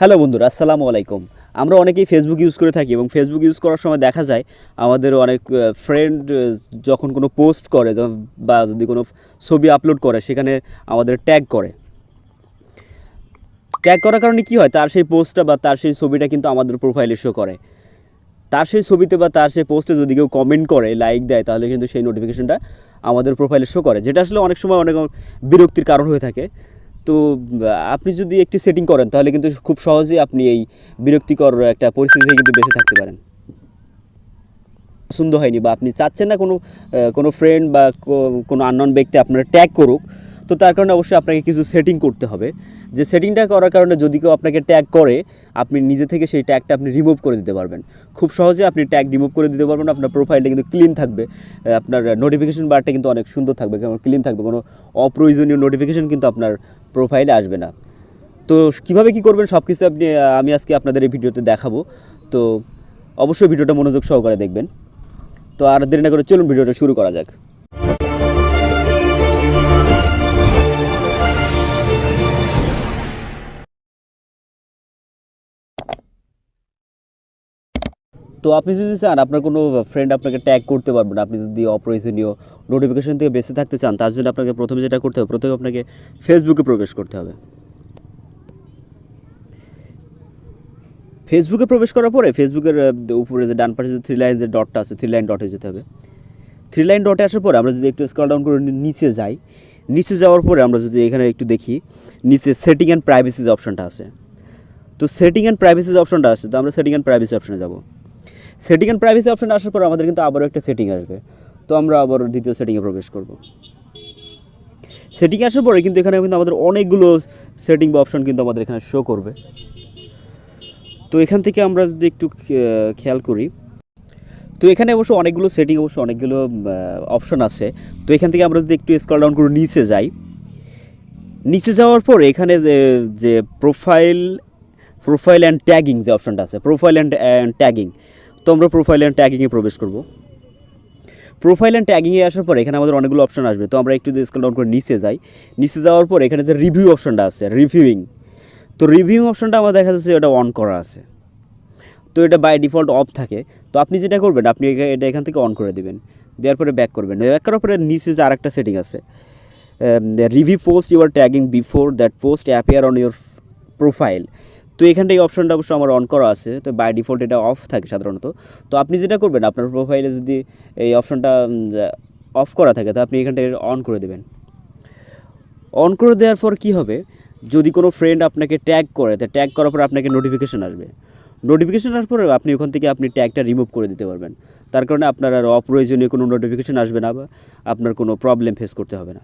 Hello বন্ধুরা, আসসালামু আলাইকুম। আমরা অনেকেই ফেসবুক ইউজ করে থাকি এবং ফেসবুক ইউজ করার সময় দেখা যায় আমাদের অনেক ফ্রেন্ড যখন কোনো পোস্ট করে বা যদি কোনো ছবি আপলোড করে সেখানে আমাদের ট্যাগ করে। ট্যাগ করার কারণে কী হয়, তার সেই পোস্টটা বা তার সেই ছবিটা কিন্তু আমাদের প্রোফাইলে শো করে। তার সেই ছবিতে বা তার সেই পোস্টে যদি কেউ কমেন্ট করে, লাইক দেয়, তাহলে কিন্তু সেই নোটিফিকেশনটা আমাদের প্রোফাইলে শো করে, যেটা আসলে অনেক সময় অনেক বিরক্তির কারণ হয়ে থাকে। তো আপনি যদি একটি সেটিং করেন তাহলে কিন্তু খুব সহজেই আপনি এই বিরক্তিকর একটা পরিস্থিতি থেকে কিন্তু বেঁচে থাকতে পারেন। পছন্দ হয়নি বা আপনি চাচ্ছেন না কোনো ফ্রেন্ড বা কোনো আননোন ব্যক্তি আপনার ট্যাগ করুক, তো তার কারণে অবশ্যই আপনাকে কিছু সেটিং করতে হবে। যে সেটিংটা করার কারণে যদি কেউ আপনাকে ট্যাগ করে, আপনি নিজে থেকে সেই ট্যাগটা আপনি রিমুভ করে দিতে পারবেন। খুব সহজে আপনি ট্যাগ রিমুভ করে দিতে পারবেন। আপনার প্রোফাইলটা কিন্তু ক্লিন থাকবে, আপনার নোটিফিকেশন বারটা কিন্তু অনেক সুন্দর থাকবে, ক্লিন থাকবে, কোনো অপ্রয়োজনীয় নোটিফিকেশন কিন্তু আপনার প্রোফাইলে আসবে না। তো কীভাবে কী করবেন সব কিছু আমি আজকে আপনাদের এই ভিডিওতে দেখাবো। তো অবশ্যই ভিডিওটা মনোযোগ সহকারে দেখবেন। তো আর দেরি না করে চলুন ভিডিওটা শুরু করা যাক। তো আপনি যদি চান আপনার কোনো ফ্রেন্ড আপনাকে ট্যাগ করতে পারবেন না, আপনি যদি অপ্রয়োজনীয় নোটিফিকেশন থেকে বেঁচে থাকতে চান, তার জন্য আপনাকে প্রথমে যেটা করতে হবে, প্রথমে আপনাকে ফেসবুকে প্রবেশ করতে হবে। ফেসবুকে প্রবেশ করার পরে ফেসবুকের উপরে যে ডান পাশে যে থ্রি লাইন যে ডটটা আছে, থ্রি লাইন ডটে যেতে হবে। থ্রি লাইন ডটে আসার পরে আমরা যদি একটু স্ক্রল ডাউন করে নিচে যাই, নিচে যাওয়ার পরে আমরা যদি এখানে একটু দেখি, নিচে সেটিং অ্যান্ড প্রাইভেসিজ অপশনটা আছে। তো সেটিং অ্যান্ড প্রাইভেসিজ অপশনটা আছে, তো আমরা সেটিং অ্যান্ড প্রাইভেসি অপশনে যাব। সেটিং অ্যান্ড প্রাইভেসি অপশন আসার পর আমাদের কিন্তু আবারও একটা সেটিং আসবে। তো আমরা আবার দ্বিতীয় সেটিংয়ে প্রবেশ করব। সেটিং আসার পরে কিন্তু এখানে কিন্তু আমাদের অনেকগুলো সেটিং বা অপশন কিন্তু আমাদের এখানে শো করবে। তো এখান থেকে আমরা যদি একটু খেয়াল করি, তো এখানে অবশ্য অনেকগুলো সেটিং, অবশ্য অনেকগুলো অপশন আছে। তো এখান থেকে আমরা যদি একটু স্ক্রল ডাউন করে নিচে যাই, নিচে যাওয়ার পর এখানে যে প্রোফাইল অ্যান্ড ট্যাগিং যে অপশনটা আছে, প্রোফাইল অ্যান্ড ট্যাগিং, তো আমরা প্রোফাইল অ্যান্ড ট্যাগিংয়ে প্রবেশ করব। প্রোফাইল অ্যান্ড ট্যাগিংয়ে আসার পর এখানে আমাদের অনেকগুলো অপশন আসবে। তো আমরা একটু স্ক্রল ডাউন করে নিচে যাই, নিচে যাওয়ার পর এখানে যে রিভিউ অপশনটা আছে, রিভিউইং, তো রিভিউ অপশনটা আমার দেখা যাচ্ছে এটা অন করা আছে। তো এটা বাই ডিফল্ট অফ থাকে। তো আপনি যেটা করবেন, আপনি এটা এখান থেকে অন করে দেবেন, দেওয়ার পরে ব্যাক করবেন। ব্যাক করার পরে নিচে যে আরেকটা সেটিং আছে, review post your tagging before that post appear on your profile, তো এখানটা এই অপশনটা অবশ্য আমার অন করা আছে। তো বাই ডিফল্ট এটা অফ থাকে সাধারণত। তো আপনি যেটা করবেন, আপনার প্রোফাইলে যদি এই অপশনটা অফ করা থাকে, তো আপনি এখানটা অন করে দেবেন। অন করে দেওয়ার পর কী হবে, যদি কোনো ফ্রেন্ড আপনাকে ট্যাগ করে, তো ট্যাগ করার পর আপনাকে নোটিফিকেশন আসবে। নোটিফিকেশন আসার পরে আপনি ওখান থেকে আপনি ট্যাগটা রিমুভ করে দিতে পারবেন। তার কারণে আপনার আর অপ্রয়োজনীয় কোনো নোটিফিকেশন আসবে না বা আপনার কোনো প্রবলেম ফেস করতে হবে না।